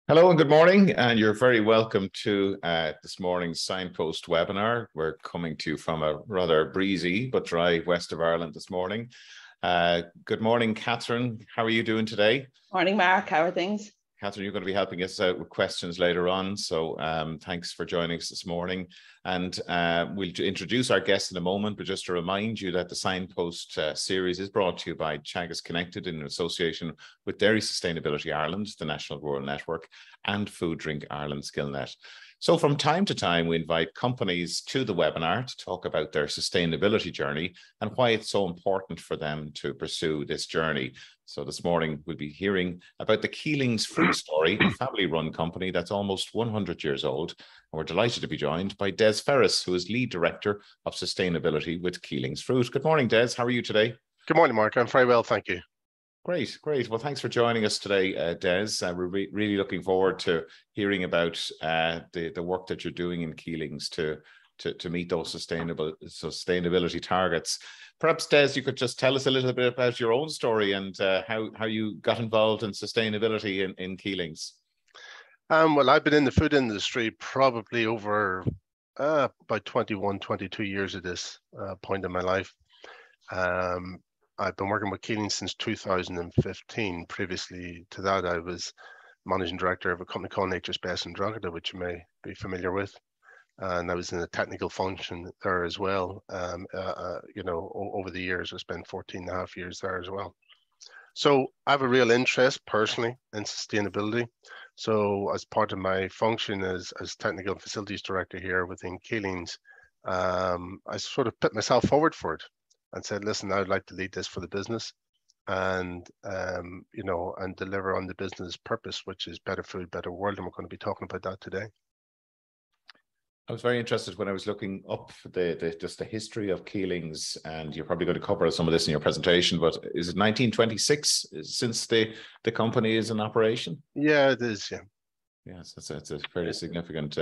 Hello and good morning, and you're very welcome to this morning's Signpost webinar. We're coming to you from a rather breezy but dry west of Ireland this morning. Good morning, Catherine. How are you doing today? Morning, Mark. How are things? Catherine, you're going to be helping us out with questions later on, so thanks for joining us this morning. And we'll introduce our guest in a moment, but just to remind you that the Signpost series is brought to you by Teagasc Connected in association with Dairy Sustainability Ireland, the National Rural Network, and Food Drink Ireland SkillNet. So from time to time, we invite companies to the webinar to talk about their sustainability journey and why it's so important for them to pursue this journey. So this morning, we'll be hearing about the Keeling's Fruit Story, a family-run company that's almost 100 years old. And we're delighted to be joined by Des Ferris, who is Lead Director of Sustainability with Keeling's Fruit. Good morning, Des. How are you today? Good morning, Mark. I'm very well, thank you. Great, great. Well, thanks for joining us today, Des. We're really looking forward to hearing about the work that you're doing in Keeling's to meet those sustainability targets. Perhaps, Des, you could just tell us a little bit about your own story and how you got involved in sustainability in Keeling's. Well, I've been in the food industry probably over about 21, 22 years at this point in my life. I've been working with Keeling since 2015. Previously to that, I was managing director of a company called Nature's Best in Drogheda, which you may be familiar with. And I was in a technical function there as well. Over the years, I spent 14 and a half years there as well. So I have a real interest personally in sustainability. So as part of my function as technical facilities director here within Keeling's, I sort of put myself forward for it and said, listen, I'd like to lead this for the business and deliver on the business purpose, which is better food, better world. And we're going to be talking about that today. I was very interested when I was looking up just the history of Keeling's, and you're probably going to cover some of this in your presentation, but is it 1926 since the company is in operation? Yeah, it is, yeah. Yes, it's a fairly significant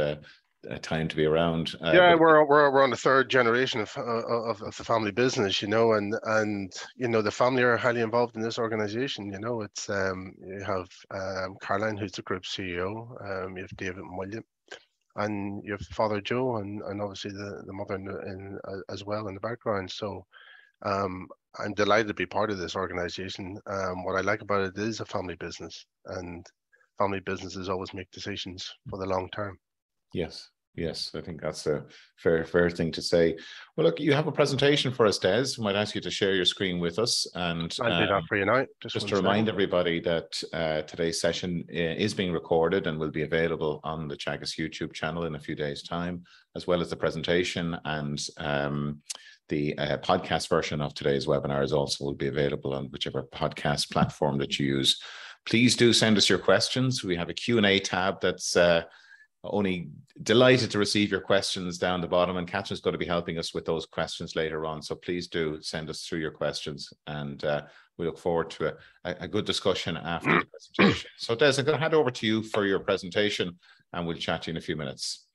time to be around. We're on the third generation of the family business, and the family are highly involved in this organization. It's you have Caroline, who's the group CEO, you have David and William, and you have Father Joe, and obviously the mother as well in the background. So I'm delighted to be part of this organization. What I like about it is a family business, and family businesses always make decisions for the long term. Yes, I think that's a fair thing to say. Well, look, you have a presentation for us, Des. I might ask you to share your screen with us. And I'll do that for you now. Just to remind everybody that today's session is being recorded and will be available on the Teagasc YouTube channel in a few days' time, as well as the presentation, and the podcast version of today's webinar is also will be available on whichever podcast platform that you use. Please do send us your questions. We have a Q&A tab that's only delighted to receive your questions down the bottom, and Catherine's going to be helping us with those questions later on. So please do send us through your questions, and we look forward to a good discussion after the presentation. So Des, I'm going to hand over to you for your presentation, and we'll chat to you in a few minutes.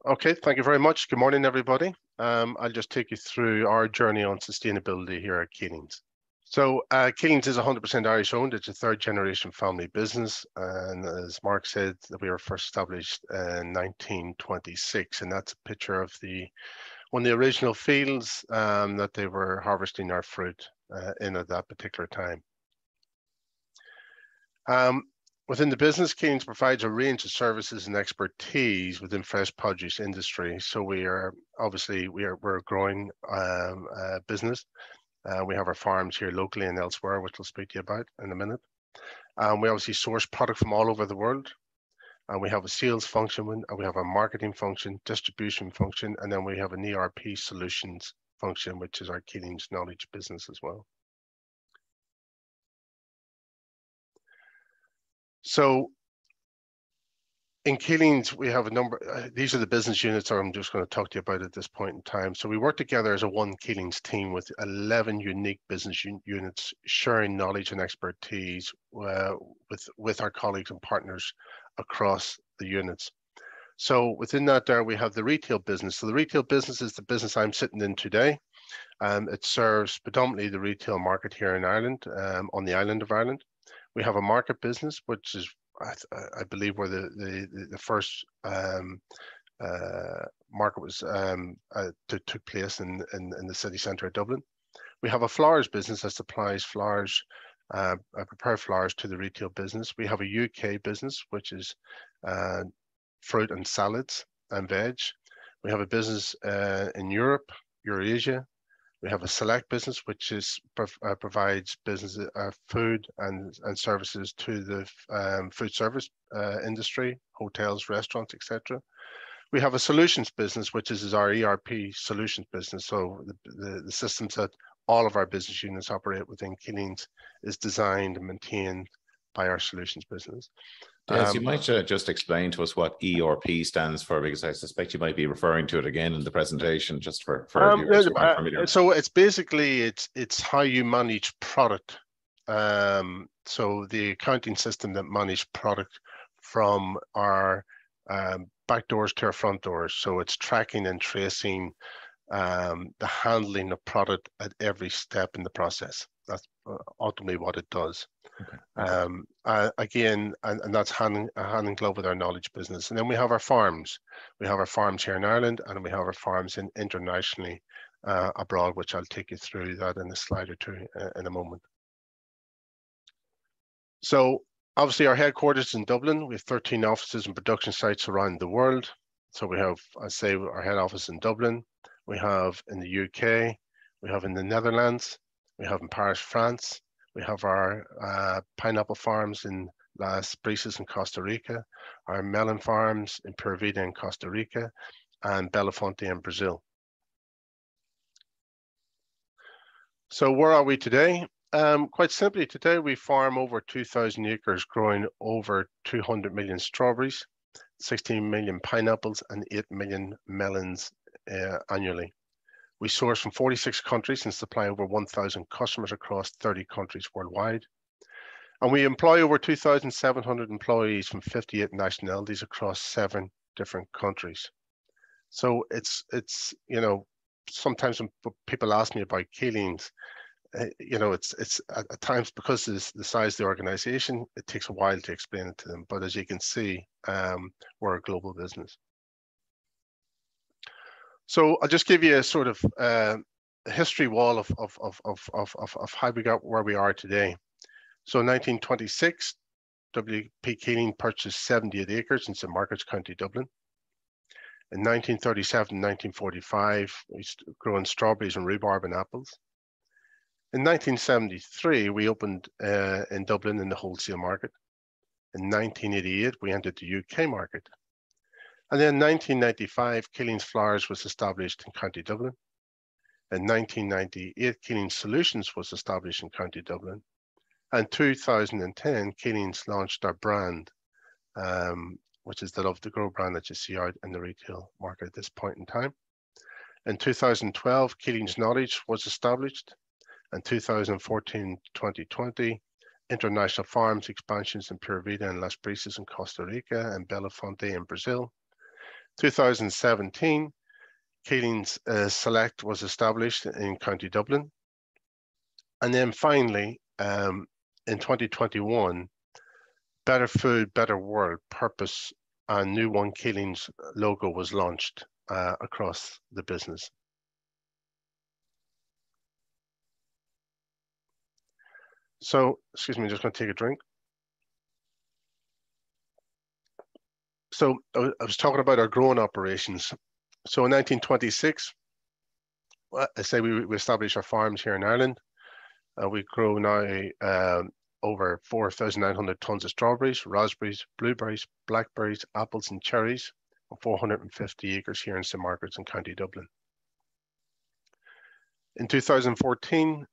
Okay, thank you very much. Good morning, everybody. I'll just take you through our journey on sustainability here at Keeling's. So Keeling's is 100% Irish owned. It's a third generation family business. And as Mark said, that we were first established in 1926. And that's a picture of one of the original fields that they were harvesting our fruit in at that particular time. Within the business, Keeling's provides a range of services and expertise within fresh produce industry. So we're a growing business. We have our farms here locally and elsewhere, which we'll speak to you about in a minute. We obviously source product from all over the world. We have a sales function, we have a marketing function, distribution function, and then we have an ERP solutions function, which is our Keeling's knowledge business as well. So in Keeling's, we have a number, these are the business units I'm just going to talk to you about at this point in time. So we work together as a one Keeling's team with 11 unique business units, sharing knowledge and expertise with our colleagues and partners across the units. So within that there, we have the retail business. So the retail business is the business I'm sitting in today. It serves predominantly the retail market here in Ireland, on the island of Ireland. We have a market business, which is I believe where the first market was took place in the city centre of Dublin. We have a flowers business that supplies flowers, prepared flowers to the retail business. We have a UK business, which is fruit and salads and veg. We have a business in Europe, Eurasia. We have a select business, which is provides business food and services to the food service industry, hotels, restaurants, etc. We have a solutions business, which is our ERP solutions business. So the systems that all of our business units operate within Keeling's is designed and maintained by our solutions business. Yes, you might just explain to us what ERP stands for, because I suspect you might be referring to it again in the presentation, just for viewers who aren't familiar. So it's basically it's how you manage product. So the accounting system that manages product from our back doors to our front doors. So it's tracking and tracing the handling of product at every step in the process. That's ultimately what it does. Okay. Again, and that's hand in glove with our knowledge business. And then we have our farms. We have our farms here in Ireland, and we have our farms internationally abroad, which I'll take you through that in a slide or two in a moment. So obviously our headquarters is in Dublin. We have 13 offices and production sites around the world. So we have, I say, our head office in Dublin. We have in the UK. We have in the Netherlands. We have in Paris, France. We have our pineapple farms in Las Brisas in Costa Rica, our melon farms in Pura Vida in Costa Rica, and Belafonte in Brazil. So where are we today? Quite simply, today we farm over 2,000 acres, growing over 200 million strawberries, 16 million pineapples, and 8 million melons annually. We source from 46 countries and supply over 1,000 customers across 30 countries worldwide. And we employ over 2,700 employees from 58 nationalities across 7 different countries. So it's you know, sometimes when people ask me about Keeling's, you know, it's at times, because of the size of the organization, it takes a while to explain it to them. But as you can see, we're a global business. So I'll just give you a sort of history wall of how we got where we are today. So in 1926, W.P. Keeling purchased 78 acres in St. Margaret's, County Dublin. In 1937 and 1945, we growing strawberries and rhubarb and apples. In 1973, we opened in Dublin in the wholesale market. In 1988, we entered the UK market. And then in 1995, Keeling's Flowers was established in County Dublin. In 1998, Keeling Solutions was established in County Dublin. And 2010, Keeling's launched our brand, which is the Love to Grow brand that you see out in the retail market at this point in time. In 2012, Keeling's Knowledge was established. In 2014-2020, International Farms expansions in Pura Vida and Las Brisas in Costa Rica and Belafonte in Brazil. 2017, Keeling's Select was established in County Dublin. And then finally, in 2021, Better Food, Better World, Purpose, and New One Keeling's logo was launched across the business. So, excuse me, I'm just going to take a drink. So I was talking about our growing operations. So in 1926, I say we established our farms here in Ireland. We grow now over 4,900 tons of strawberries, raspberries, blueberries, blackberries, apples, and cherries on 450 acres here in St. Margaret's in County Dublin. In 2014,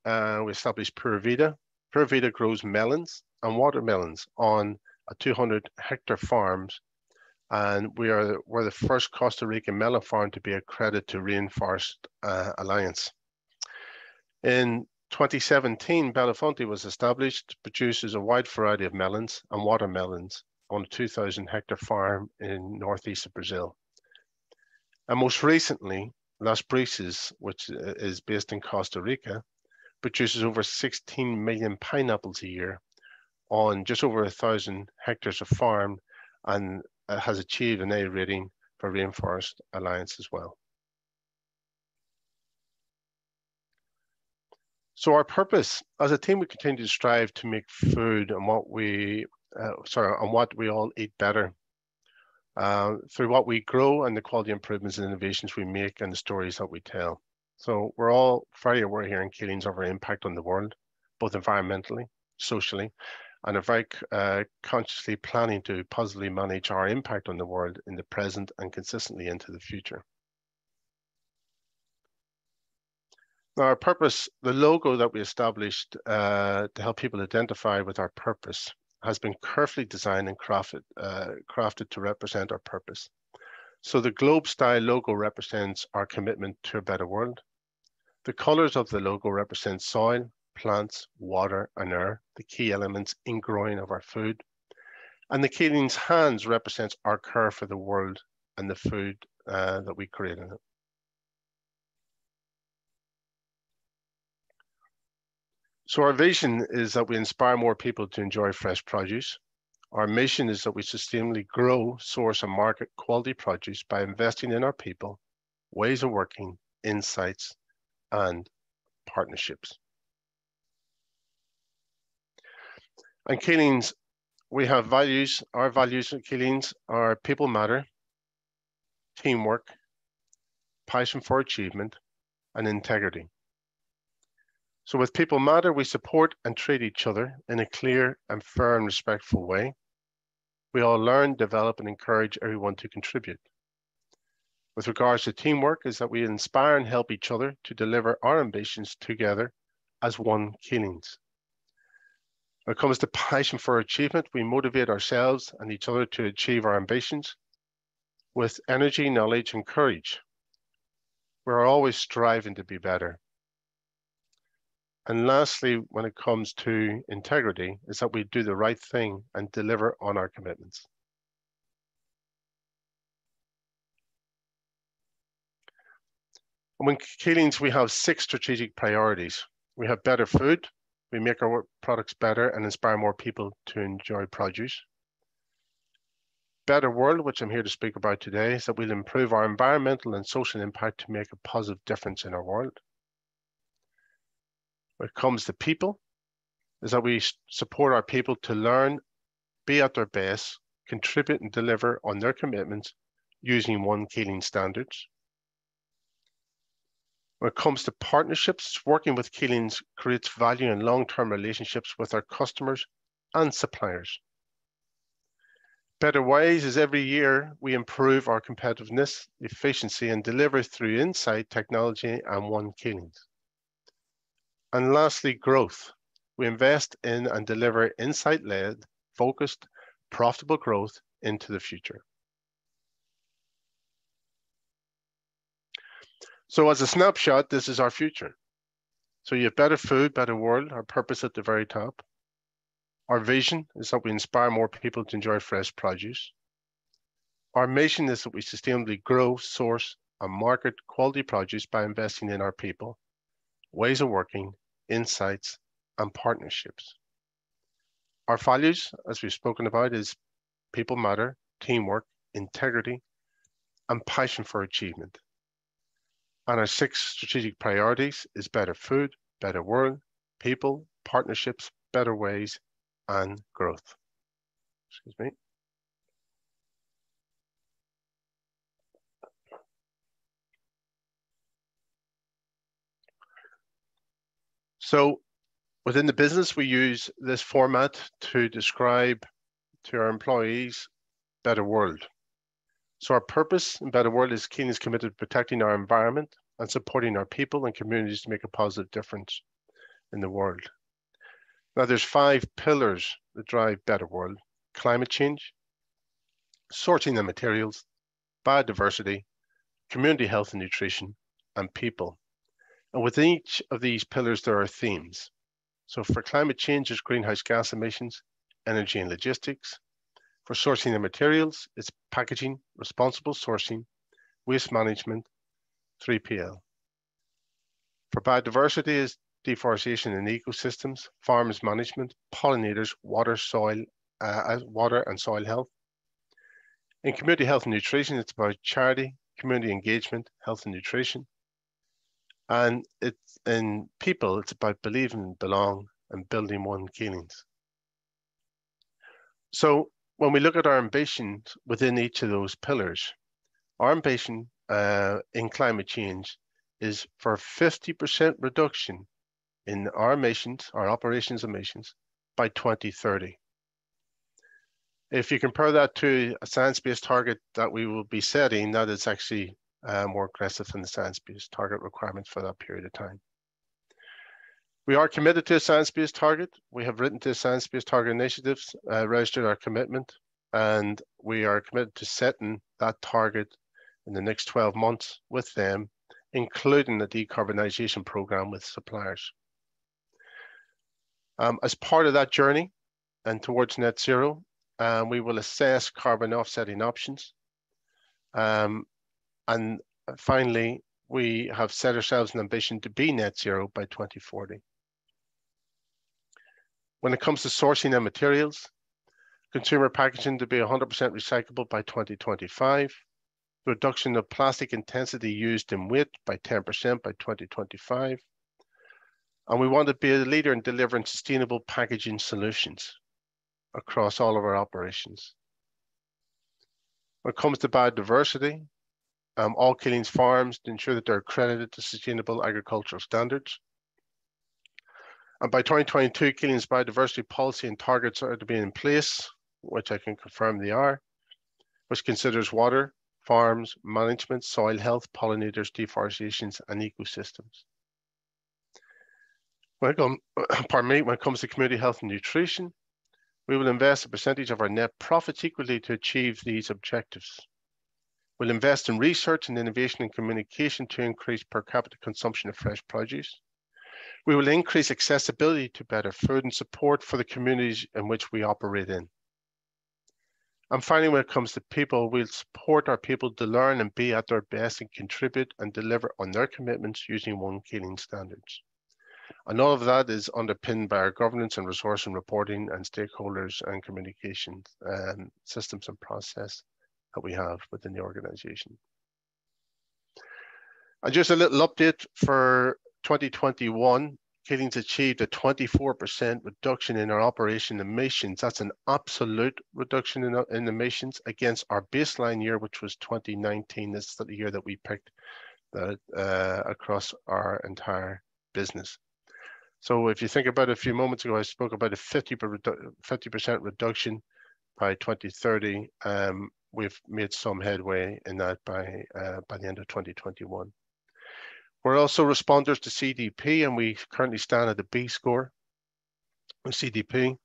we established Pura Vida. Pura Vida grows melons and watermelons on a 200-hectare farms, and we're the first Costa Rican melon farm to be accredited to Rainforest Alliance. In 2017, Belafonte was established, produces a wide variety of melons and watermelons on a 2,000-hectare farm in northeast of Brazil. And most recently, Las Brisas, which is based in Costa Rica, produces over 16 million pineapples a year on just over 1,000 hectares of farm, and has achieved an A rating for Rainforest Alliance as well. So our purpose as a team, we continue to strive to make food and what we all eat better through what we grow and the quality improvements and innovations we make and the stories that we tell. So we're all very aware here in Keelings of our impact on the world, both environmentally, socially, and are very consciously planning to positively manage our impact on the world in the present and consistently into the future. Now, our purpose, the logo that we established to help people identify with our purpose, has been carefully designed and crafted to represent our purpose. So the globe-style logo represents our commitment to a better world. The colors of the logo represent soil, plants, water, and air, the key elements in growing of our food. And the Keeling's hands represents our care for the world and the food that we create in it. So our vision is that we inspire more people to enjoy fresh produce. Our mission is that we sustainably grow, source, and market quality produce by investing in our people, ways of working, insights, and partnerships. And Keelings, we have values. Our values at Keelings are people matter, teamwork, passion for achievement, and integrity. So with people matter, we support and treat each other in a clear and fair and respectful way. We all learn, develop, and encourage everyone to contribute. With regards to teamwork, is that we inspire and help each other to deliver our ambitions together as one Keelings. When it comes to passion for achievement, we motivate ourselves and each other to achieve our ambitions with energy, knowledge, and courage. We're always striving to be better. And lastly, when it comes to integrity, is that we do the right thing and deliver on our commitments. And when Keelings, we have 6 strategic priorities. We have better food. We make our products better and inspire more people to enjoy produce. Better world, which I'm here to speak about today, is that we'll improve our environmental and social impact to make a positive difference in our world. When it comes to people, is that we support our people to learn, be at their best, contribute and deliver on their commitments using one Keeling standards. When it comes to partnerships, working with Keelings creates value and long-term relationships with our customers and suppliers. Better ways is every year we improve our competitiveness, efficiency, and deliver through insight, technology, and one Keelings. And lastly, growth. We invest in and deliver insight-led, focused, profitable growth into the future. So as a snapshot, this is our future. So you have better food, better world, our purpose at the very top. Our vision is that we inspire more people to enjoy fresh produce. Our mission is that we sustainably grow, source, and market quality produce by investing in our people, ways of working, insights, and partnerships. Our values, as we've spoken about, is people matter, teamwork, integrity, and passion for achievement. And our 6 strategic priorities is better food, better world, people, partnerships, better ways, and growth. Excuse me. So within the business, we use this format to describe to our employees better world. So our purpose in better world is Keeling is committed to protecting our environment and supporting our people and communities to make a positive difference in the world. Now there's 5 pillars that drive better world: climate change, sourcing the materials, biodiversity, community health and nutrition, and people. And within each of these pillars, there are themes. So for climate change, there's greenhouse gas emissions, energy and logistics. For sourcing the materials, it's packaging, responsible sourcing, waste management, 3PL. For biodiversity is deforestation and ecosystems, farms management, pollinators, water, water and soil health. In community health and nutrition, it's about charity, community engagement, health and nutrition. And it's in people, it's about believing, belong, and building one Keelings. So when we look at our ambitions within each of those pillars, our ambition in climate change is for 50% reduction in our emissions, our operations emissions, by 2030. If you compare that to a science-based target that we will be setting, that is actually more aggressive than the science-based target requirements for that period of time. We are committed to a science-based target. We have written to science-based target initiatives, registered our commitment, and we are committed to setting that target in the next 12 months with them, including the decarbonisation program with suppliers. As part of that journey and towards net zero, we will assess carbon offsetting options. And finally, we have set ourselves an ambition to be net zero by 2040. When it comes to sourcing and materials, consumer packaging to be 100% recyclable by 2025, reduction of plastic intensity used in weight by 10% by 2025. And we want to be a leader in delivering sustainable packaging solutions across all of our operations. When it comes to biodiversity, all Keeling's farms to ensure that they're accredited to sustainable agricultural standards. And by 2022, Keeling's biodiversity policy and targets are to be in place, which I can confirm they are, which considers water, farms, management, soil health, pollinators, deforestations, and ecosystems. When it comes to community health and nutrition, we will invest a percentage of our net profits equally to achieve these objectives. We'll invest in research and innovation and communication to increase per capita consumption of fresh produce. We will increase accessibility to better food and support for the communities in which we operate in. And finally, when it comes to people, we'll support our people to learn and be at their best and contribute and deliver on their commitments using one Keeling standards. And all of that is underpinned by our governance and resource and reporting and stakeholders and communication systems and process that we have within the organization. And just a little update for 2021, Keeling's achieved a 24% reduction in our operation emissions. That's an absolute reduction in emissions against our baseline year, which was 2019. This is the year that we picked across our entire business. So if you think about it, a few moments ago, I spoke about a 50% reduction by 2030. We've made some headway in that by the end of 2021. We're also responders to CDP, and we currently stand at a B score with CDP,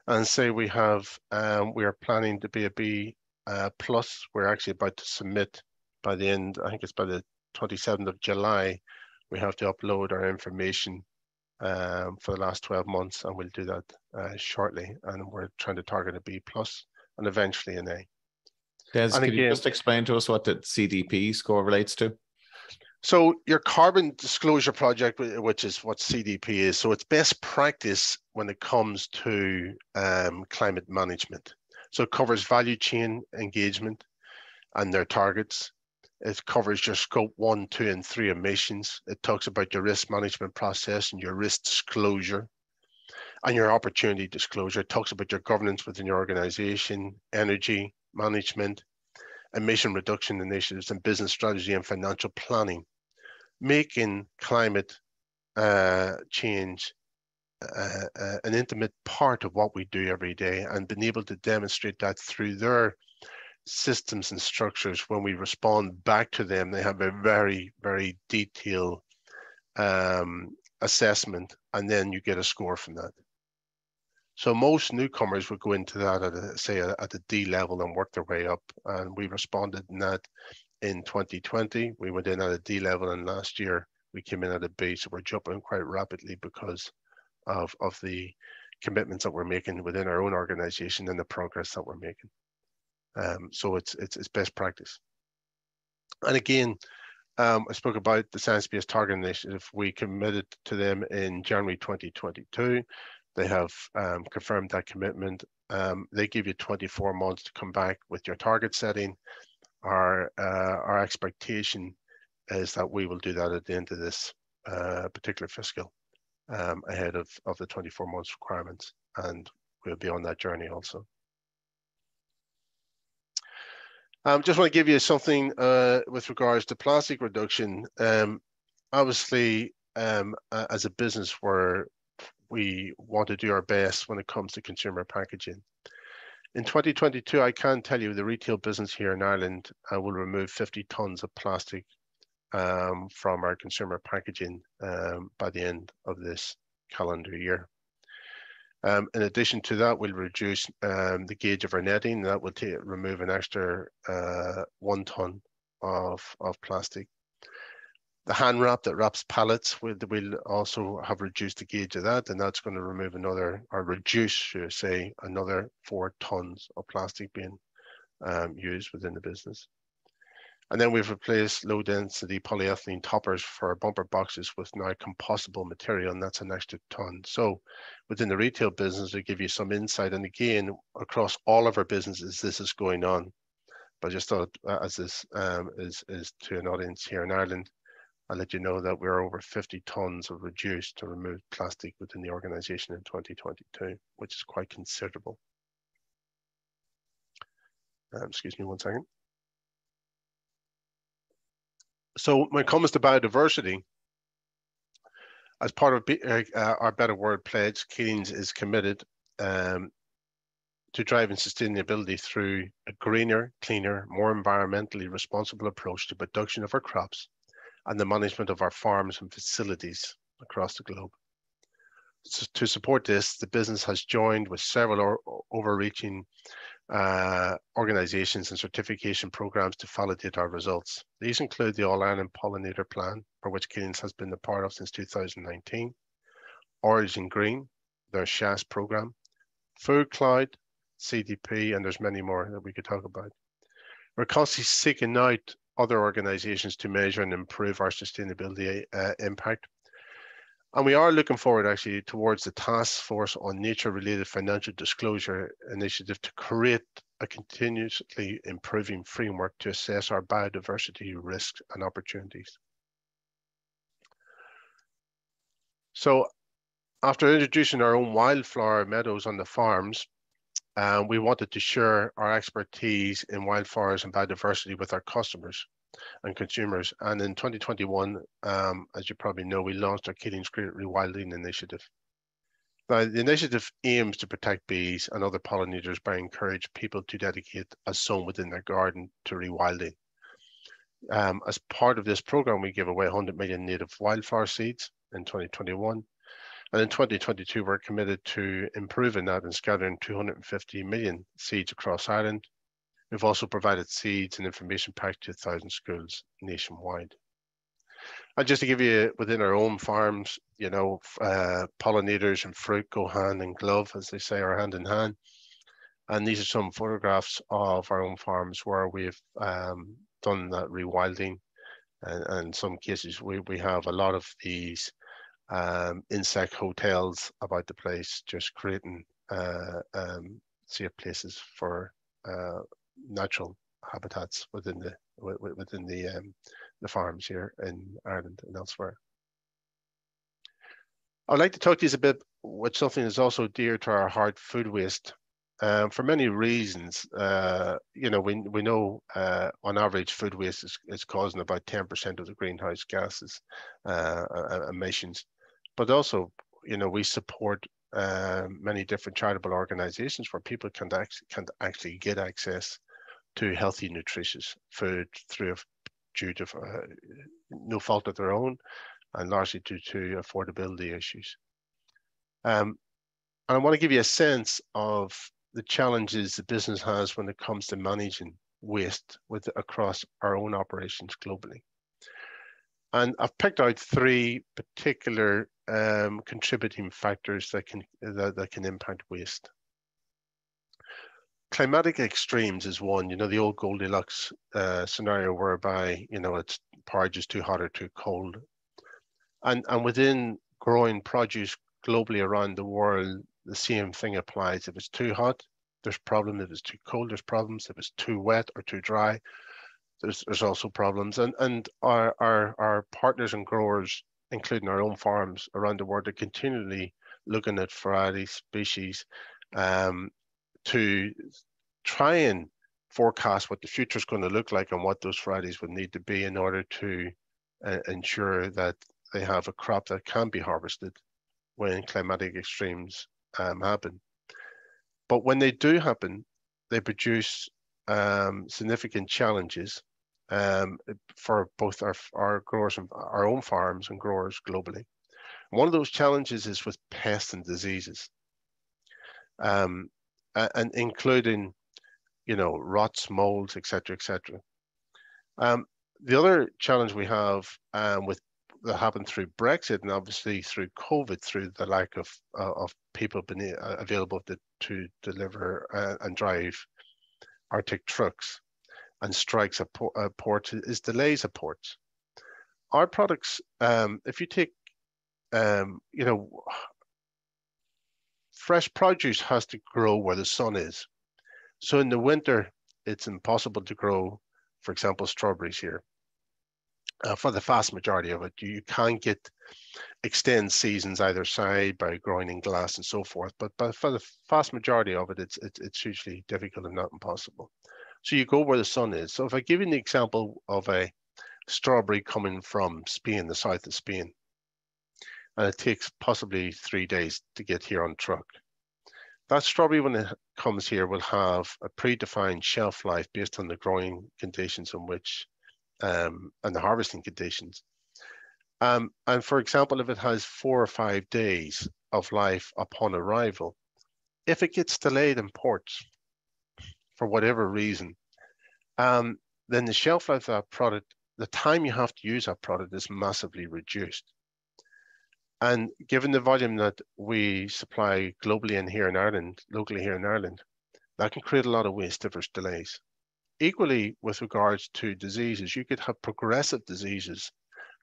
and say we are planning to be a B plus. We're actually about to submit by the end, I think it's by the 27th of July, we have to upload our information for the last 12 months, and we'll do that shortly. And we're trying to target a B plus and eventually an A. Des, could you just explain to us what the CDP score relates to? So your Carbon Disclosure Project, which is what CDP is, so it's best practice when it comes to climate management. So it covers value chain engagement and their targets. It covers your scope 1, 2, and 3 emissions. It talks about your risk management process and your risk disclosure and your opportunity disclosure. It talks about your governance within your organization, energy management, emission reduction initiatives, and business strategy and financial planning, making climate change an intimate part of what we do every day, and being able to demonstrate that through their systems and structures. When we respond back to them, they have a very, very detailed assessment, and then you get a score from that. So most newcomers would go into that at a D level and work their way up, and we responded in that in 2020. We went in at a D level, and last year we came in at a B, so we're jumping quite rapidly because of the commitments that we're making within our own organization and the progress that we're making. So it's best practice. And again, I spoke about the Science-Based Target Initiative. We committed to them in January 2022. They have confirmed that commitment. They give you 24 months to come back with your target setting. Our expectation is that we will do that at the end of this particular fiscal, ahead of the 24 months requirements, and we'll be on that journey also. Just want to give you something with regards to plastic reduction. Obviously, as a business where we want to do our best when it comes to consumer packaging. In 2022, I can tell you the retail business here in Ireland will remove 50 tons of plastic from our consumer packaging by the end of this calendar year. In addition to that, we'll reduce the gauge of our netting. That will remove an extra 1 ton of plastic. The hand wrap that wraps pallets, we'll also have reduced the gauge of that, and that's going to remove another, or reduce, should I say, another 4 tons of plastic being used within the business. And then we've replaced low density polyethylene toppers for bumper boxes with now compostable material, and that's an extra ton. So within the retail business, to give you some insight, and again, across all of our businesses, this is going on. But I just thought, as this is to an audience here in Ireland, I'll let you know that we're over 50 tons of reduced to remove plastic within the organization in 2022, which is quite considerable. Excuse me 1 second. So when it comes to biodiversity, as part of our Better World pledge, Keeling is committed to driving sustainability through a greener, cleaner, more environmentally responsible approach to production of our crops and the management of our farms and facilities across the globe. So to support this, the business has joined with several overreaching organizations and certification programs to validate our results. These include the All-Ireland Pollinator Plan, for which Keeling has been a part of since 2019, Origin Green, their SHAS program, Food Cloud, CDP, and there's many more that we could talk about. We're constantly seeking out other organizations to measure and improve our sustainability impact. And we are looking forward actually towards the Task Force on Nature-Related Financial Disclosure initiative to create a continuously improving framework to assess our biodiversity risks and opportunities. So after introducing our own wildflower meadows on the farms, we wanted to share our expertise in wildflowers and biodiversity with our customers and consumers. And in 2021, as you probably know, we launched our Keeling's Great Rewilding Initiative. Now, the initiative aims to protect bees and other pollinators by encouraging people to dedicate a zone within their garden to rewilding. As part of this program, we give away 100 million native wildflower seeds in 2021. And in 2022, we're committed to improving that and scattering 250 million seeds across Ireland. We've also provided seeds and information packs to 1,000 schools nationwide. And just to give you, within our own farms, you know, pollinators and fruit go hand in glove, as they say, or hand in hand. And these are some photographs of our own farms where we've done that rewilding. And in some cases, we have a lot of these insect hotels about the place, just creating safe places for natural habitats within the farms here in Ireland and elsewhere. I'd like to talk to you a bit with something that's also dear to our heart: food waste. For many reasons, you know, we know on average food waste is causing about 10% of the greenhouse gases emissions. But also, you know, we support many different charitable organizations where people can actually get access to healthy, nutritious food due to no fault of their own, and largely due to affordability issues. And I want to give you a sense of the challenges the business has when it comes to managing waste across our own operations globally. And I've picked out 3 particular contributing factors that can impact waste. Climatic extremes is one. You know, the old Goldilocks scenario whereby, you know, it's porridge is too hot or too cold. And within growing produce globally around the world, the same thing applies. If it's too hot, there's problems. If it's too cold, there's problems. If it's too wet or too dry, there's also problems. And our partners and growers, including our own farms around the world, are continually looking at variety species to try and forecast what the future is going to look like and what those varieties would need to be in order to ensure that they have a crop that can be harvested when climatic extremes happen. But when they do happen, they produce significant challenges for both our growers and our own farms and growers globally. One of those challenges is with pests and diseases, and including, rots, molds, etc., etc. The other challenge we have that happened through Brexit and obviously through COVID, through the lack of people being available to deliver and drive Arctic trucks, and strikes at ports, is delays at ports. Our products, if you take, fresh produce has to grow where the sun is. So in the winter, it's impossible to grow, for example, strawberries here. For the vast majority of it, you can't extend seasons either side by growing in glass and so forth. But for the vast majority of it, it's hugely difficult and not impossible. So you go where the sun is. So if I give you an example of a strawberry coming from Spain, the south of Spain, and it takes possibly 3 days to get here on truck. That strawberry, when it comes here, will have a predefined shelf life based on the growing conditions in which and the harvesting conditions. And for example, if it has 4 or 5 days of life upon arrival, if it gets delayed in ports for whatever reason, then the shelf life of that product, the time you have to use that product, is massively reduced. And given the volume that we supply globally and here in Ireland, locally here in Ireland, that can create a lot of waste if there's delays. Equally, with regards to diseases, you could have progressive diseases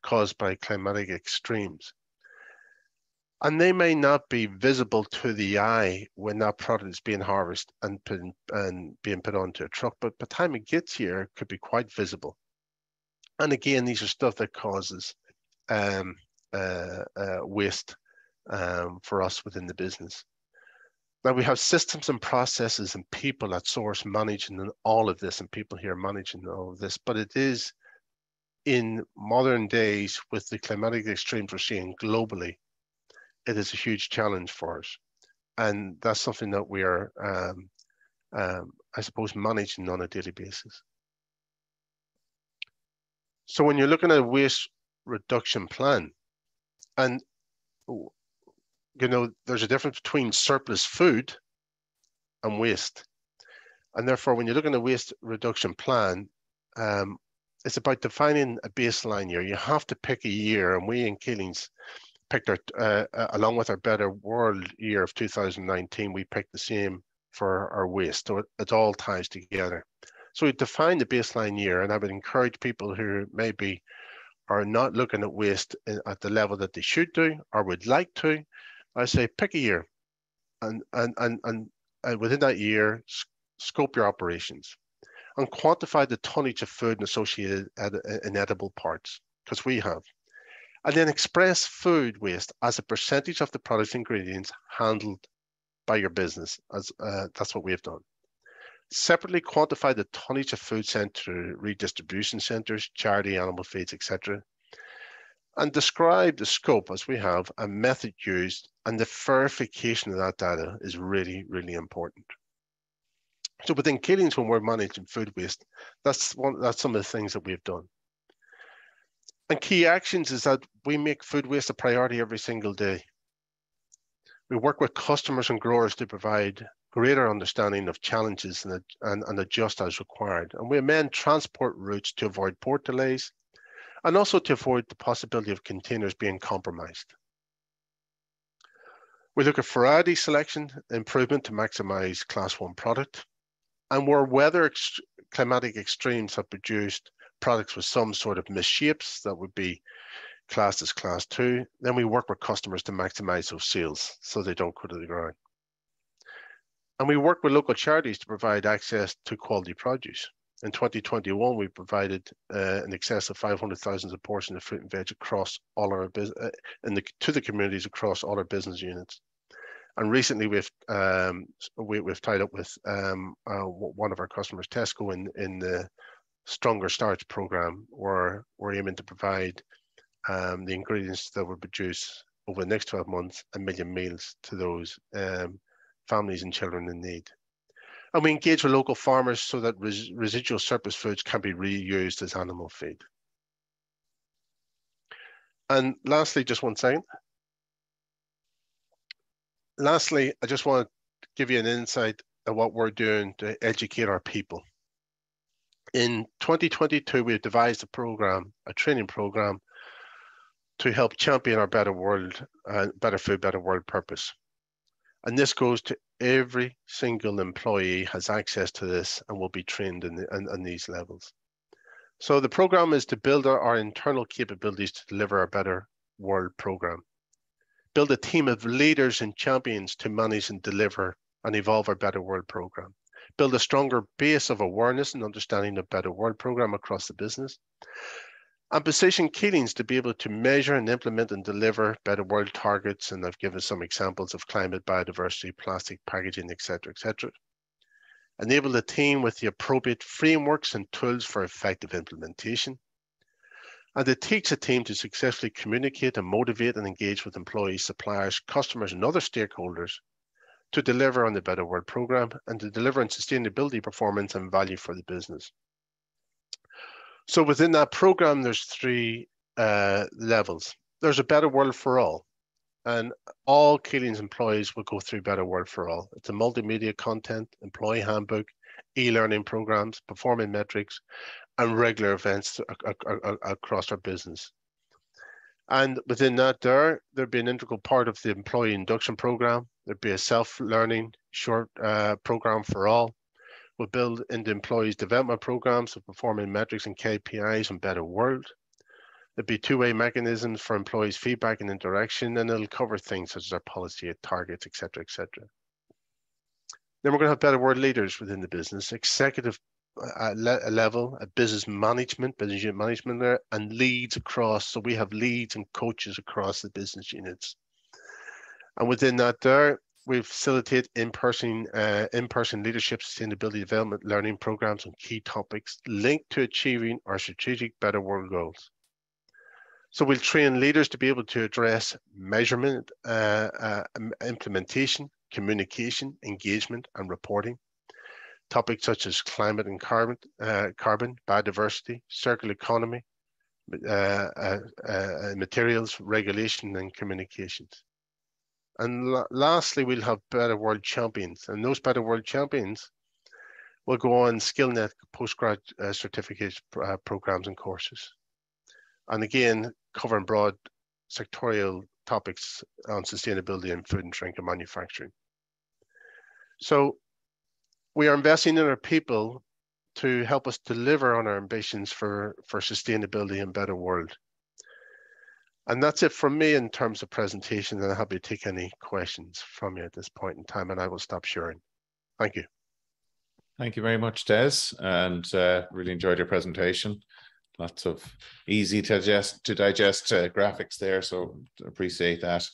caused by climatic extremes. And they may not be visible to the eye when that product is being harvested and being put onto a truck, but by the time it gets here, it could be quite visible. And again, these are stuff that causes waste for us within the business. Now we have systems and processes and people at source managing all of this, and people here managing all of this, but it is in modern days with the climatic extremes we're seeing globally, it is a huge challenge for us. And that's something that we are, I suppose, managing on a daily basis. So when you're looking at a waste reduction plan, and there's a difference between surplus food and waste. And therefore, when you're looking at a waste reduction plan, it's about defining a baseline year. You have to pick a year, and we in Keeling's picked along with our Better World year of 2019, we picked the same for our waste. So it all ties together. So we define the baseline year, and I would encourage people who maybe are not looking at waste at the level that they should do or would like to, I say pick a year, and within that year, scope your operations and quantify the tonnage of food and associated inedible parts, because we have. And then express food waste as a percentage of the product's ingredients handled by your business. That's what we have done. Separately quantify the tonnage of food sent to redistribution centres, charity, animal feeds, etc. And describe the scope as we have, a method used, and the verification of that data is really, really important. So within Keeling's, when we're managing food waste, that's some of the things that we've done. And key actions is that we make food waste a priority every single day. We work with customers and growers to provide greater understanding of challenges and adjust as required. And we amend transport routes to avoid port delays and also to avoid the possibility of containers being compromised. We look at variety selection improvement to maximize Class 1 product. And where climatic extremes have produced products with some sort of misshapes that would be classed as class 2. Then we work with customers to maximize those sales so they don't go to the ground. And we work with local charities to provide access to quality produce. In 2021, we provided in excess of 500,000 portions of fruit and veg across all our to the communities across all our business units. And recently, we've tied up with one of our customers, Tesco, in the Stronger Starts program, where we're aiming to provide the ingredients that will produce over the next 12 months 1 million meals to those families and children in need. And we engage with local farmers so that residual surplus foods can be reused as animal feed. And lastly, just one second. Lastly, I just want to give you an insight of what we're doing to educate our people. In 2022, we devised a training program to help champion our better world, better food, better world purpose. And this goes to every single employee has access to this and will be trained in these levels. So the program is to build our internal capabilities to deliver our better world program. Build a team of leaders and champions to manage and deliver and evolve our better world program. Build a stronger base of awareness and understanding of better world program across the business. And position Keelings to be able to measure and implement and deliver better world targets. And I've given some examples of climate, biodiversity, plastic packaging, etc., etc. Enable the team with the appropriate frameworks and tools for effective implementation. And it teach a team to successfully communicate and motivate and engage with employees, suppliers, customers, and other stakeholders to deliver on the Better World program and to deliver on sustainability, performance, and value for the business. So within that program, there's 3 levels. There's a Better World for All, and all Keeling's employees will go through Better World for All. It's a multimedia content, employee handbook, e-learning programs, performance metrics, and regular events across our business. And within that, there'll be an integral part of the employee induction program. There'll be a self-learning short program for all. We'll build into employees' development programs of performing metrics and KPIs on Better World. There'll be 2-way mechanisms for employees' feedback and interaction, and it'll cover things such as our policy targets, etc., etc. Then we're going to have Better World leaders within the business, executive level, a business unit management there, and leads across. So we have leads and coaches across the business units. And within that there, we facilitate in-person leadership, sustainability development, learning programs on key topics linked to achieving our strategic Better World goals. So we'll train leaders to be able to address measurement, implementation, communication, engagement, and reporting. Topics such as climate and carbon, biodiversity, circular economy, materials, regulation, and communications. And lastly, we'll have Better World champions, and those Better World champions will go on SkillNet postgrad certificate programs and courses. And again, covering broad sectorial topics on sustainability in food and drink and manufacturing. So we are investing in our people to help us deliver on our ambitions for sustainability and better world. And that's it from me in terms of presentation, and I'm happy to take any questions from you at this point in time, and I will stop sharing. Thank you. Thank you very much, Des, and really enjoyed your presentation. Lots of easy to digest graphics there, so appreciate that.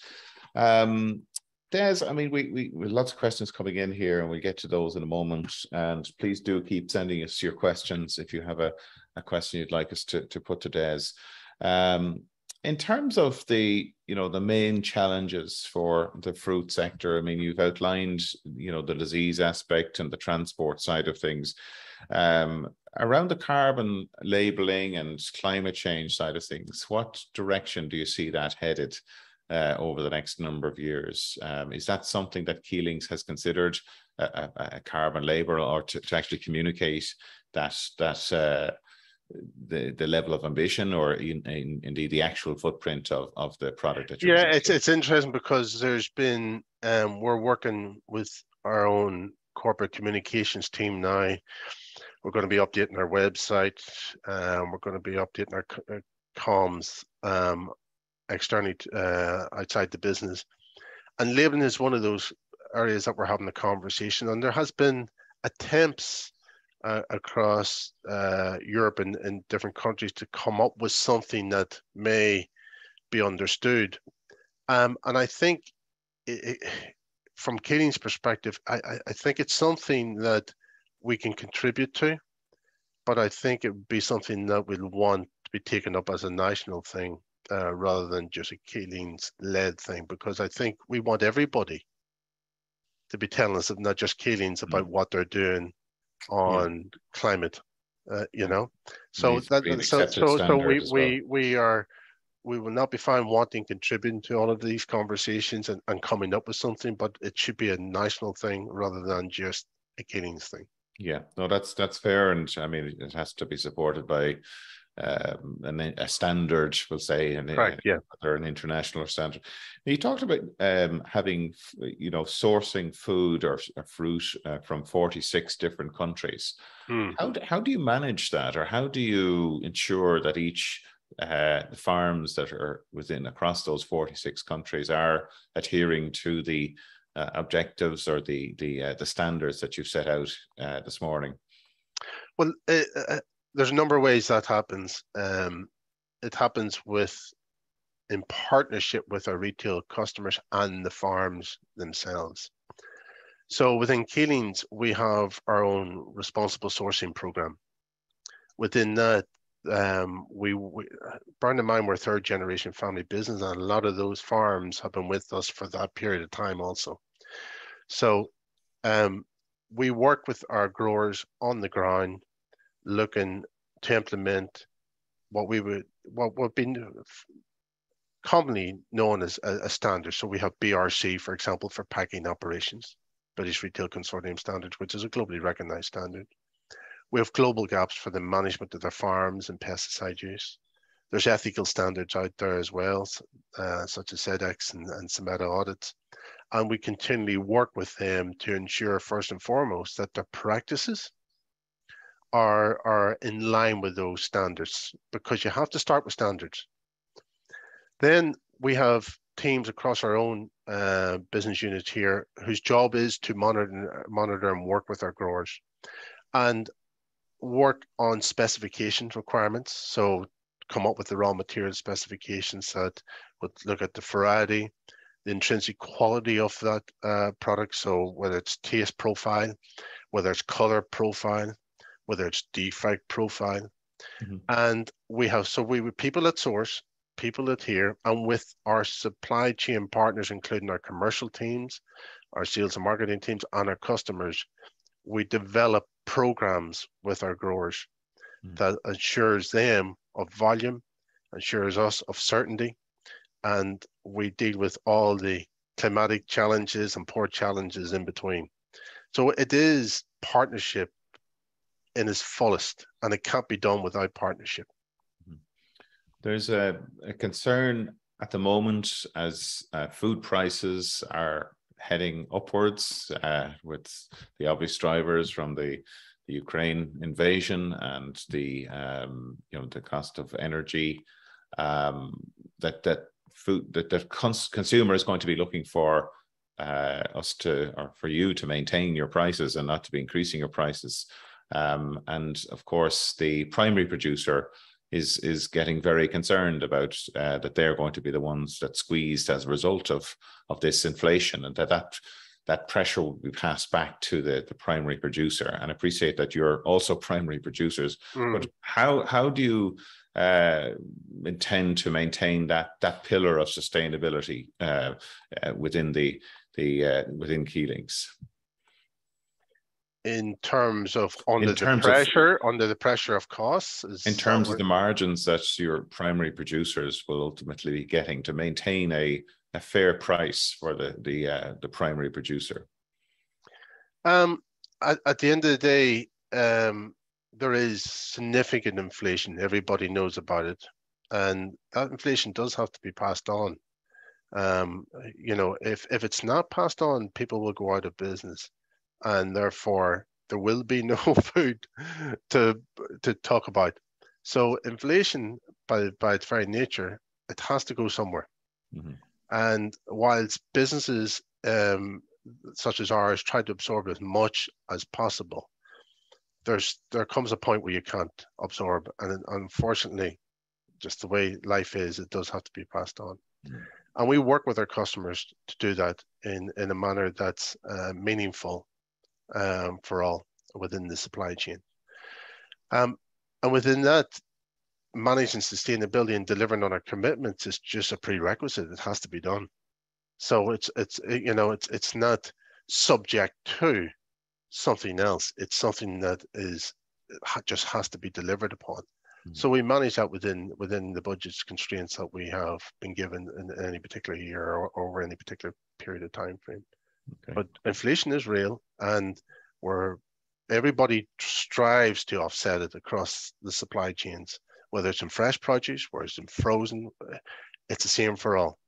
Des, I mean, we lots of questions coming in here, and we'll get to those in a moment. And please do keep sending us your questions if you have a question you'd like us to put to Des. In terms of the main challenges for the fruit sector, I mean, you've outlined, the disease aspect and the transport side of things. Around the carbon labeling and climate change side of things, what direction do you see that headed over the next number of years? Is that something that Keelings has considered, a carbon label, or to actually communicate that the level of ambition, or indeed the actual footprint of the product that you're using? It's interesting because there's been we're working with our own corporate communications team now, We're going to be updating our website. We're going to be updating our comms externally outside the business. And labeling is one of those areas that we're having a conversation on. There has been attempts across Europe and in different countries to come up with something that may be understood. And I think from Keeling's perspective, I think it's something that we can contribute to, but I think it would be something that we'll want to be taken up as a national thing rather than just a Keeling's led thing, because I think we want everybody to be telling us, not just Keeling's, about what they're doing on climate, you know. So we will not be found wanting contributing to all of these conversations and coming up with something, but it should be a national thing rather than just a Keeling's thing. Yeah, no, that's fair, and I mean it has to be supported by a standard, we'll say, Correct, yeah, or an international standard. Now, you talked about having, sourcing food or fruit from 46 different countries. How do you manage that, or how do you ensure that each the farms that are across those 46 countries are adhering to the objectives or the standards that you've set out this morning? Well, there's a number of ways that happens. It happens in partnership with our retail customers and the farms themselves. So within Keeling's, we have our own responsible sourcing program. Within that, we bearing in mind we're a third generation family business, and a lot of those farms have been with us for that period of time also. So we work with our growers on the ground, looking to implement what would be commonly known as a standard. So we have BRC, for example, for packing operations, British Retail Consortium Standards, which is a globally recognized standard. We have global gaps for the management of their farms and pesticide use. There's ethical standards out there as well, such as SEDEX and SEMETA audits. And we continually work with them to ensure, first and foremost, that their practices are in line with those standards, because you have to start with standards. Then we have teams across our own business units here whose job is to monitor and work with our growers and work on specifications requirements. So come up with the raw material specifications that would look at the variety, the intrinsic quality of that product. So whether it's taste profile, whether it's color profile, whether it's defect profile. And we have people at source, people at here, and with our supply chain partners, including our commercial teams, our sales and marketing teams, and our customers, we develop programs with our growers that ensures them of volume, ensures us of certainty, and we deal with all the climatic challenges and port challenges in between. So it is partnership in its fullest, and it can't be done without partnership. There's a concern at the moment as food prices are heading upwards with the obvious drivers from the Ukraine invasion and the cost of energy, that consumer is going to be looking for for you to maintain your prices and not to be increasing your prices. And of course, the primary producer is getting very concerned about that they're going to be the ones that squeezed as a result of this inflation, and that pressure will be passed back to the primary producer. And I appreciate that you're also primary producers, but how do you intend to maintain that pillar of sustainability within within Keeling's? In terms of under the pressure of costs? In terms of the margins that your primary producers will ultimately be getting to maintain a fair price for the primary producer? At the end of the day, there is significant inflation. Everybody knows about it. And that inflation does have to be passed on. If it's not passed on, people will go out of business. And therefore, there will be no food to talk about. So inflation, by its very nature, it has to go somewhere. Mm-hmm. And whilst businesses such as ours try to absorb as much as possible, there comes a point where you can't absorb, and unfortunately, just the way life is, it does have to be passed on. Mm-hmm. And we work with our customers to do that in a manner that's meaningful for all within the supply chain. And within that, managing sustainability and delivering on our commitments is just a prerequisite. It has to be done. So it's not subject to something else. It's something that just has to be delivered upon. Mm-hmm. So we manage that within the budget's constraints that we have been given in any particular year or over any particular period of time frame. Okay. But inflation is real, and everybody strives to offset it across the supply chains, whether it's in fresh produce, whether it's in frozen. It's the same for all.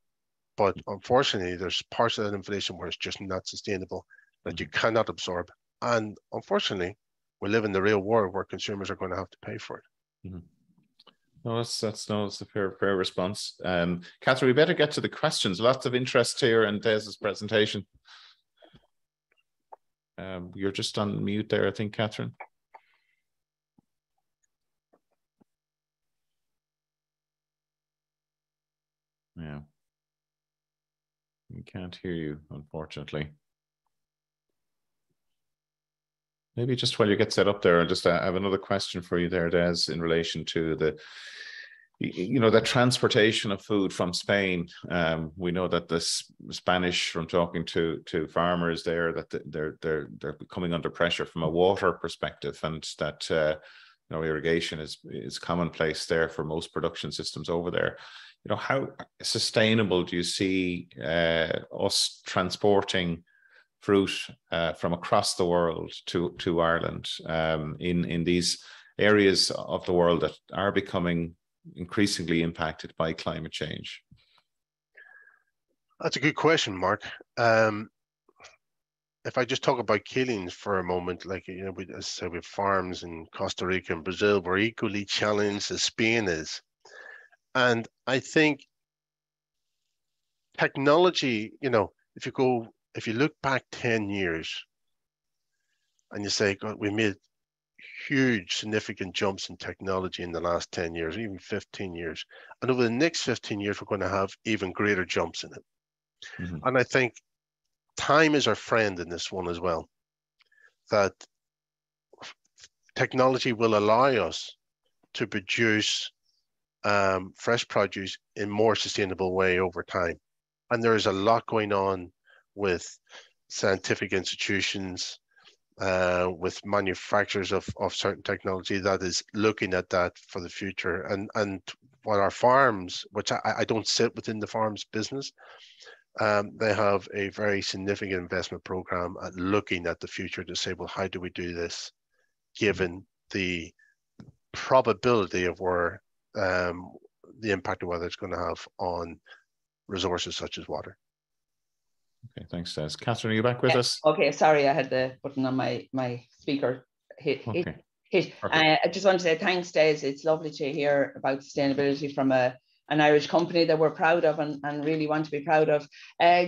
But unfortunately, there's parts of that inflation where it's just not sustainable, that you cannot absorb. And unfortunately, we live in the real world where consumers are going to have to pay for it. Mm-hmm. No, that's a fair response. Catherine, we better get to the questions. Lots of interest here in Des's presentation. You're just on mute there, I think, Catherine. Yeah. We can't hear you, unfortunately. Maybe just while you get set up there, I have another question for you there, Des, in relation to the transportation of food from Spain. We know that the Spanish, from talking to farmers there, that they're coming under pressure from a water perspective, and that irrigation is commonplace there for most production systems over there. How sustainable do you see us transporting fruit from across the world to Ireland in these areas of the world that are becoming increasingly impacted by climate change? That's a good question, Mark. If I just talk about Keeling for a moment, as I said, we have farms in Costa Rica and Brazil. We're equally challenged as Spain is. And I think technology, if you look back 10 years and you say, God, we made huge, significant jumps in technology in the last 10 years, even 15 years. And over the next 15 years, we're going to have even greater jumps in it. Mm-hmm. And I think time is our friend in this one as well, that technology will allow us to produce fresh produce in more sustainable way over time. And there is a lot going on with scientific institutions, with manufacturers of certain technology that is looking at that for the future. And what our farms, which I don't sit within the farms business, they have a very significant investment program at looking at the future to say, well, how do we do this given the probability of where the impact of weather it's going to have on resources such as water. Okay, thanks, Des. Catherine, are you back with us? Okay, sorry, I had the button on my speaker hit. I just want to say thanks, Des. It's lovely to hear about sustainability from an Irish company that we're proud of and really want to be proud of.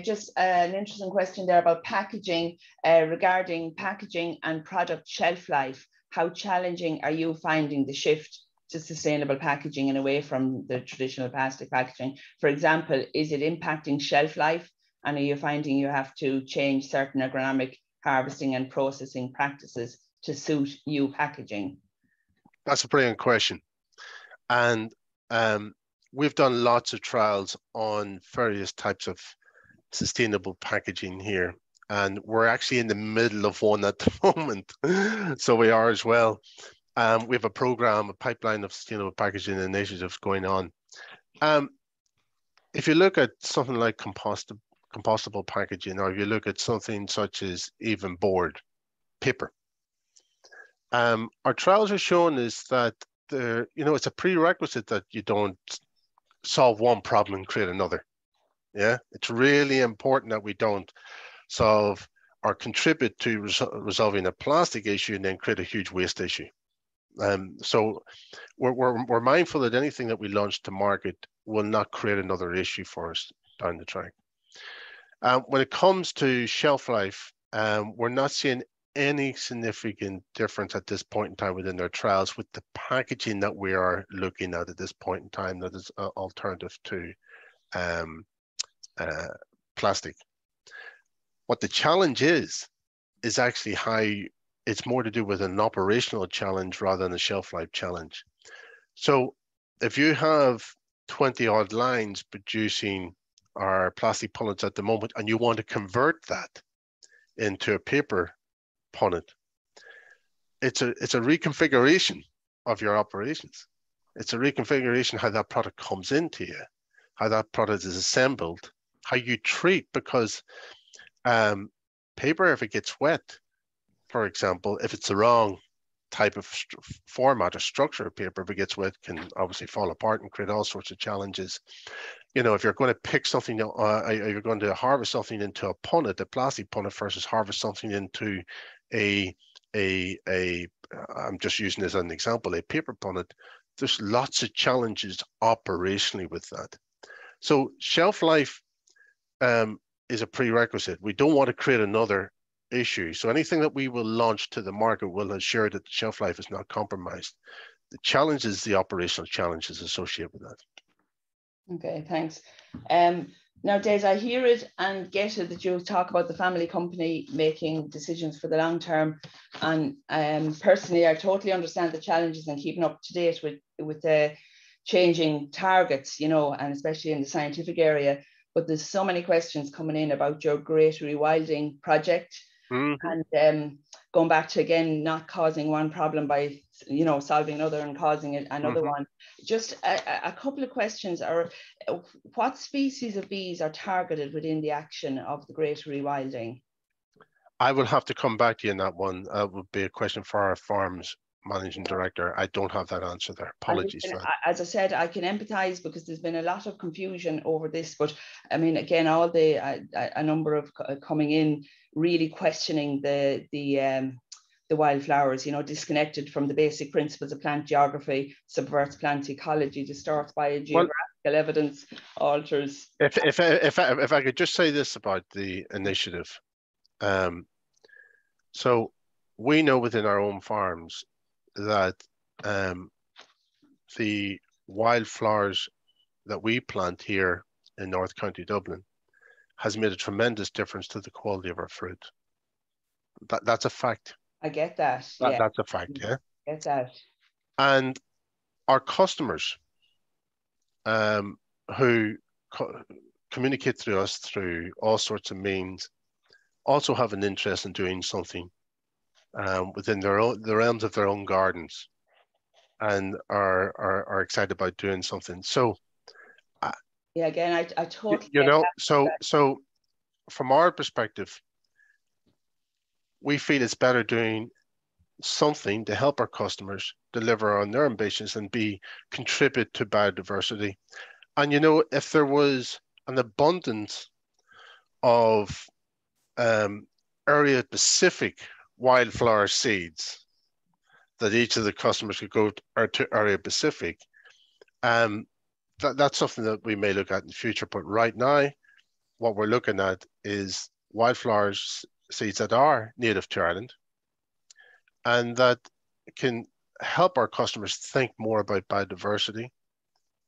Just an interesting question there about packaging, regarding packaging and product shelf life. How challenging are you finding the shift to sustainable packaging and away from the traditional plastic packaging? For example, is it impacting shelf life? And are you finding you have to change certain agronomic harvesting and processing practices to suit new packaging? That's a brilliant question. And we've done lots of trials on various types of sustainable packaging here. And we're actually in the middle of one at the moment. So we are as well. We have a program, a pipeline of sustainable packaging initiatives going on. If you look at something like compostable packaging, or if you look at something such as even board, paper, our trials are showing is that it's a prerequisite that you don't solve one problem and create another. Yeah, it's really important that we don't solve or contribute to resolving a plastic issue and then create a huge waste issue. So we're mindful that anything that we launch to market will not create another issue for us down the track. When it comes to shelf life, we're not seeing any significant difference at this point in time within our trials with the packaging that we are looking at this point in time that is alternative to plastic. What the challenge is actually how it's more to do with an operational challenge rather than a shelf life challenge. So if you have 20 odd lines producing our plastic punnets at the moment, and you want to convert that into a paper punnet, it's a reconfiguration of your operations. It's a reconfiguration how that product comes into you, how that product is assembled, how you treat, because paper, if it gets wet, for example, if it's the wrong type of format or structure of paper, if it gets wet, can obviously fall apart and create all sorts of challenges. You know, if you're going to pick something, you're going to harvest something into a punnet, a plastic punnet, versus harvest something into I'm just using this as an example, a paper punnet, there's lots of challenges operationally with that. So shelf life is a prerequisite. We don't want to create another issue. So anything that we will launch to the market will ensure that the shelf life is not compromised. The challenge is the operational challenges associated with that. Okay, thanks. Now, Des, I hear it and get it that you talk about the family company making decisions for the long term. And personally, I totally understand the challenges and keeping up to date with the changing targets, you know, and especially in the scientific area. But there's so many questions coming in about your great rewilding project. Mm-hmm. And going back to, again, not causing one problem by, you know, solving another and causing another mm-hmm. one. Just a couple of questions are, what species of bees are targeted within the action of the great rewilding? I will have to come back to you on that one. That would be a question for our farms managing director. I don't have that answer there. Apologies for that. As I said, I can empathize because there's been a lot of confusion over this, but I mean, again, all the a number of coming in really questioning the wildflowers, you know, disconnected from the basic principles of plant geography, subverts plant ecology, distorts biogeographical evidence, alters. If I could just say this about the initiative. So we know within our own farms that the wildflowers that we plant here in North County Dublin has made a tremendous difference to the quality of our fruit. That's a fact. I get that. That's a fact, yeah. I get that. And our customers who communicate through us through all sorts of means also have an interest in doing something within the realms of their own gardens, and are excited about doing something. So yeah, again, I totally, you know, so from our perspective, we feel it's better doing something to help our customers deliver on their ambitions and contribute to biodiversity. And you know, if there was an abundance of area specific wildflower seeds that each of the customers could go to area specific, that's something that we may look at in the future. But right now, what we're looking at is wildflower seeds that are native to Ireland and that can help our customers think more about biodiversity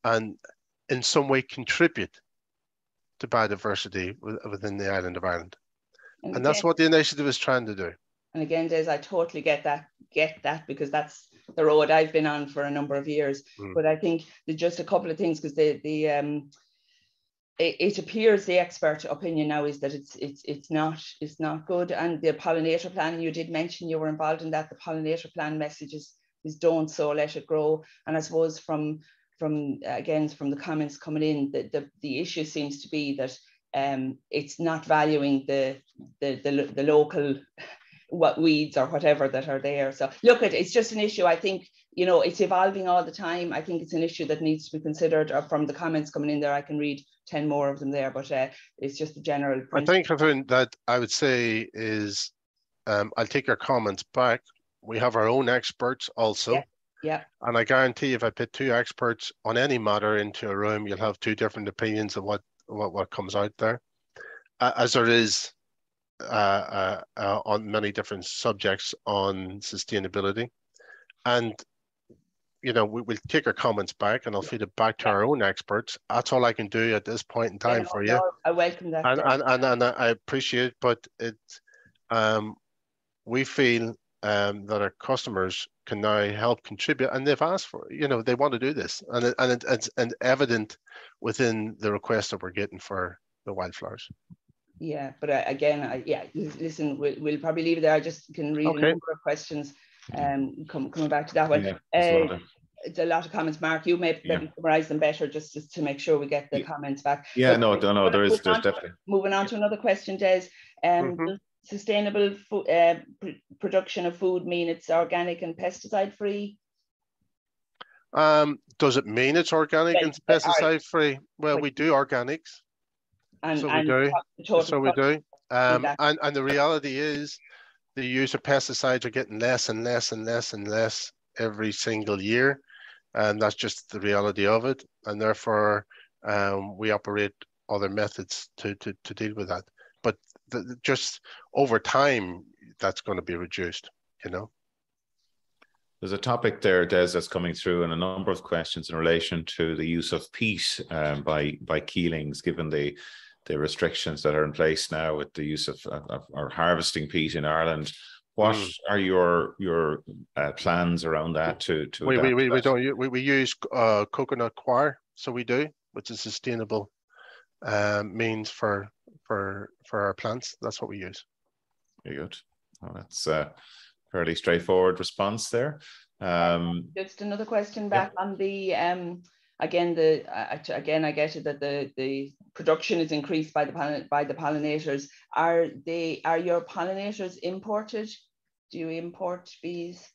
and in some way contribute to biodiversity within the island of Ireland. And that's what the initiative is trying to do. And again, Des, I totally get that because that's the road I've been on for a number of years. But I think there's just a couple of things, because it appears the expert opinion now is that it's not good. And the pollinator plan, you did mention you were involved in that. The pollinator plan message is don't sow, let it grow. And I suppose from the comments coming in, the issue seems to be that it's not valuing the local weeds or whatever that are there. So look, it's just an issue. I think you know, it's evolving all the time. I think it's an issue that needs to be considered. From the comments coming in there, I can read 10 more of them there, but it's just a general principle. I think, Catherine, that I would say is, I'll take your comments back. We have our own experts also. Yeah. And I guarantee if I put two experts on any matter into a room, you'll have two different opinions of what comes out there, as there is on many different subjects on sustainability. And, you know, we'll take our comments back and I'll feed it back to our own experts. That's all I can do at this point in time for you. I welcome that. And I appreciate it, but we feel that our customers can now help contribute, and they've asked for, you know, they want to do this, and it's evident within the requests that we're getting for the wildflowers. Yeah, but again, listen, we'll probably leave it there. I just can read a number of questions coming back to that one. Yeah, it's a lot of comments. Mark, you may maybe summarize them better just to make sure we get the comments back. Yeah, but no, there's definitely. Moving on to another question, Des. Does sustainable production of food mean it's organic and pesticide free? Does it mean it's organic and pesticide free? Well, we do organics. And we do. And the reality is the use of pesticides are getting less and less and less and less every single year. And that's just the reality of it. And therefore, we operate other methods to deal with that. But just over time, that's going to be reduced, you know. There's a topic there, Des, that's coming through, and a number of questions in relation to the use of peat by Keelings, given the restrictions that are in place now with the use of or harvesting peat in Ireland. What are your plans around that? We use coconut coir, so we do, which is sustainable means for our plants. That's what we use. Very good. Well, that's a fairly straightforward response there. Just another question back on the again I get it that the production is increased by the pollinators. Are your pollinators imported? Do you import bees?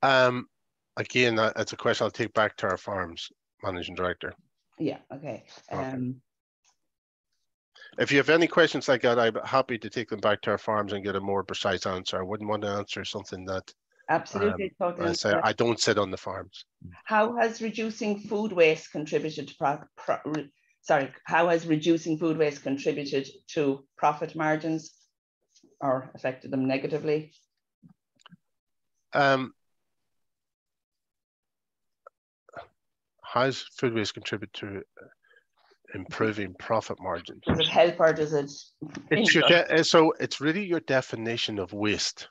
Again, that's a question I'll take back to our farms managing director. Yeah. Okay. If you have any questions like that, I'm happy to take them back to our farms and get a more precise answer. I wouldn't want to answer something that absolutely totally. I don't sit on the farms. How has reducing food waste contributed to how has reducing food waste contributed to profit margins or affected them negatively? Has food waste contributed to improving profit margins? Does it help or does it? So it's really your definition of waste.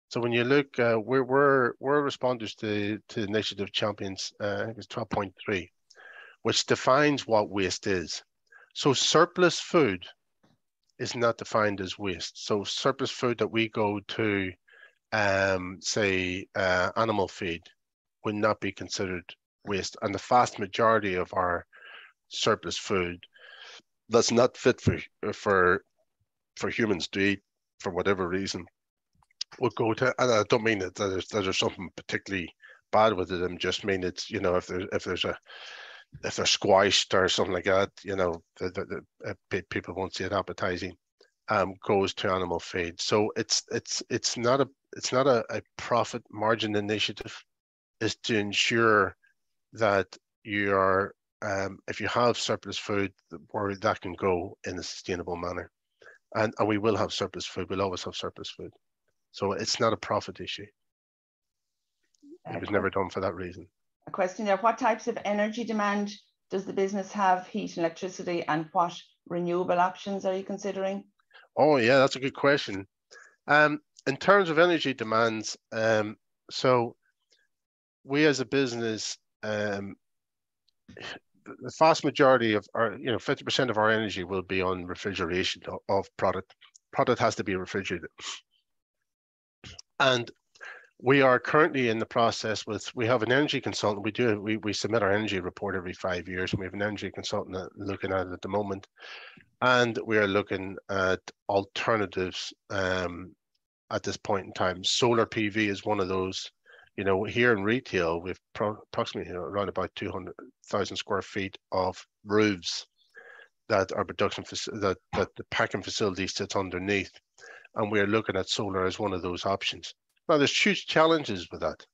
So when you look, we're responders to Initiative Champions, I think it's 12.3, which defines what waste is. So surplus food is not defined as waste. So surplus food that we go to, say, animal feed would not be considered waste. And the vast majority of our surplus food that's not fit for humans to eat for whatever reason would go to, and I don't mean that there's something particularly bad with it. I just mean it's, you know, if they're squashed or something like that, you know, people won't see it appetizing. Goes to animal feed. So it's not a profit margin initiative. Is to ensure that you are, if you have surplus food, where that can go in a sustainable manner, and we will have surplus food. We'll always have surplus food. So it's not a profit issue. It was never done for that reason. A question there: what types of energy demand does the business have? Heat and electricity, and what renewable options are you considering? Oh yeah, that's a good question. In terms of energy demands, so we as a business, the vast majority of our, 50% of our energy will be on refrigeration of product. Product has to be refrigerated. And we are currently in the process we have an energy consultant. We submit our energy report every 5 years, and we have an energy consultant looking at it at the moment. And we are looking at alternatives at this point in time. Solar PV is one of those You know, here in retail, we've approximately around about 200,000 square feet of roofs that our production that the packing facility sits underneath, and we're looking at solar as one of those options. Now, there's huge challenges with that.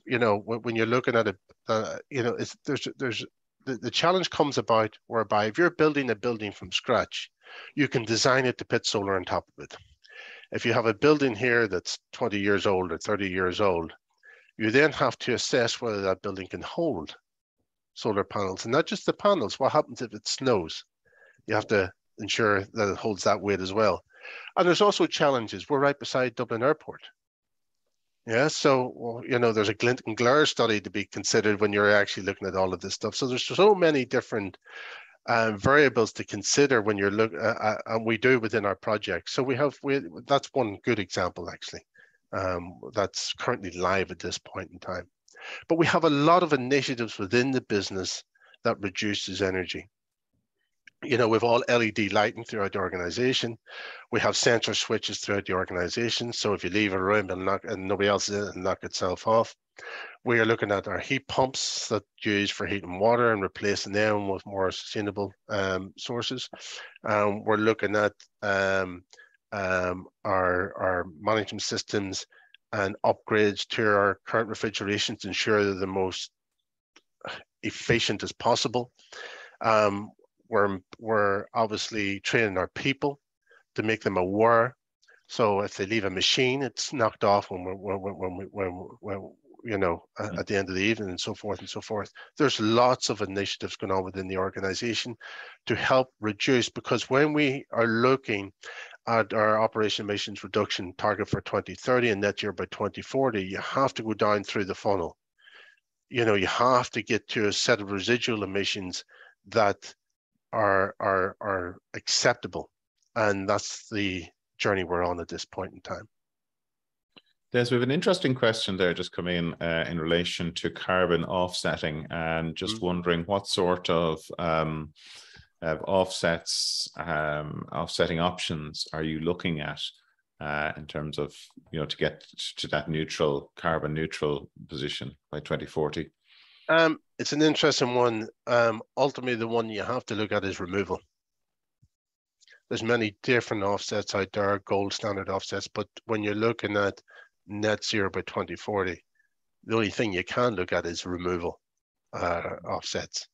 You know, when you're looking at it, you know, the challenge comes about whereby if you're building a building from scratch, you can design it to put solar on top of it. If you have a building here that's 20 years old or 30 years old, you then have to assess whether that building can hold solar panels. And not just the panels, what happens if it snows? You have to ensure that it holds that weight as well. And there's also challenges. We're right beside Dublin Airport. Yeah, so, well, you know, there's a glint and glare study to be considered when you're actually looking at all of this stuff. So there's so many different variables to consider when you're looking, and we do within our project. So that's one good example, actually, that's currently live at this point in time. But we have a lot of initiatives within the business that reduces energy. You know, we've all LED lighting throughout the organization. We have sensor switches throughout the organization. So if you leave a room and nobody else is in, it'll knock itself off. We are looking at our heat pumps that use for heating water and replacing them with more sustainable sources. We're looking at our management systems and upgrades to our current refrigeration to ensure they're the most efficient as possible. We're obviously training our people to make them aware. So if they leave a machine, it's knocked off when you know, at the end of the evening, and so forth and so forth. There's lots of initiatives going on within the organization to help reduce, because when we are looking at our operation emissions reduction target for 2030 and net zero by 2040, you have to go down through the funnel. You know, you have to get to a set of residual emissions that are acceptable, and that's the journey we're on at this point in time. Des, we have an interesting question there just come in relation to carbon offsetting, and just wondering what sort of offsetting options are you looking at in terms of, you know, to get to that carbon neutral position by 2040? It's an interesting one. Ultimately, the one you have to look at is removal. There's many different offsets out there, gold standard offsets, but when you're looking at net zero by 2040, the only thing you can look at is removal offsets,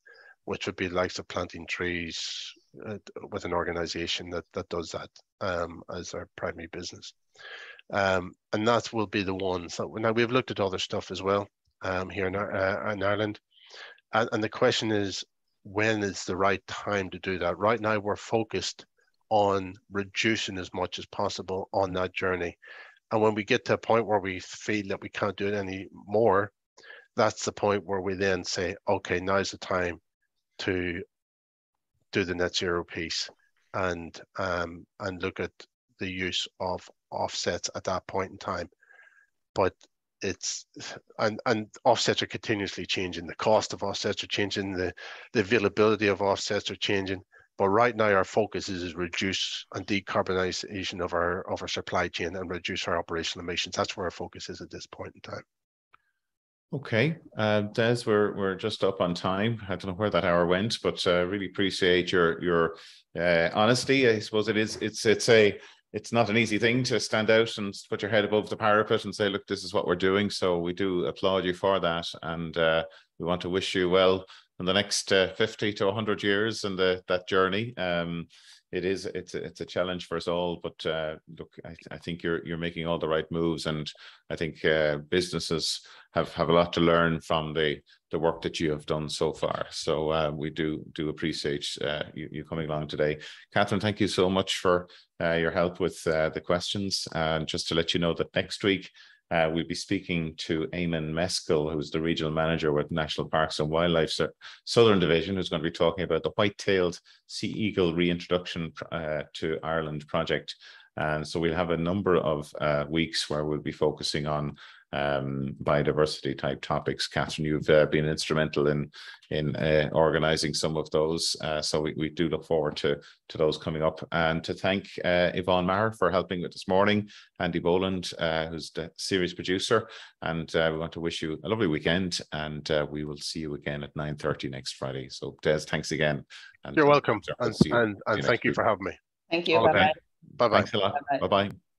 which would be the likes of planting trees with an organization that does that as our primary business. And that will be the ones that, now we've looked at other stuff as well here in Ireland. And the question is, when is the right time to do that? Right now, we're focused on reducing as much as possible on that journey. And when we get to a point where we feel that we can't do it anymore, that's the point where we then say, okay, now's the time to do the net zero piece and look at the use of offsets at that point in time. But it's and offsets are continuously changing. The cost of offsets are changing. The availability of offsets are changing. But right now, our focus is reduce and decarbonization of our supply chain and reduce our operational emissions. That's where our focus is at this point in time. Okay, Des, we're just up on time. I don't know where that hour went, but really appreciate your honesty. I suppose it's not an easy thing to stand out and put your head above the parapet and say, look, this is what we're doing. So we do applaud you for that, and we want to wish you well in the next 50 to 100 years and that journey. It's a challenge for us all, but look, I think you're making all the right moves, and I think businesses have a lot to learn from the work that you have done so far. So we do appreciate you coming along today. Catherine, thank you so much for your help with the questions. And just to let you know that next week we'll be speaking to Eamon Meskel, who's the regional manager with National Parks and Wildlife Southern Division, who's going to be talking about the white-tailed sea eagle reintroduction to Ireland project. And so we'll have a number of weeks where we'll be focusing on biodiversity type topics. Catherine, you've been instrumental in organising some of those, so we do look forward to those coming up. And to thank Yvonne Maher for helping with this morning, Andy Boland, who's the series producer, and we want to wish you a lovely weekend, and we will see you again at 9:30 next Friday. So Des, thanks again. And you're welcome, and thank you for having me. Thank you. Bye-bye. Bye-bye. Thanks a lot. Bye-bye.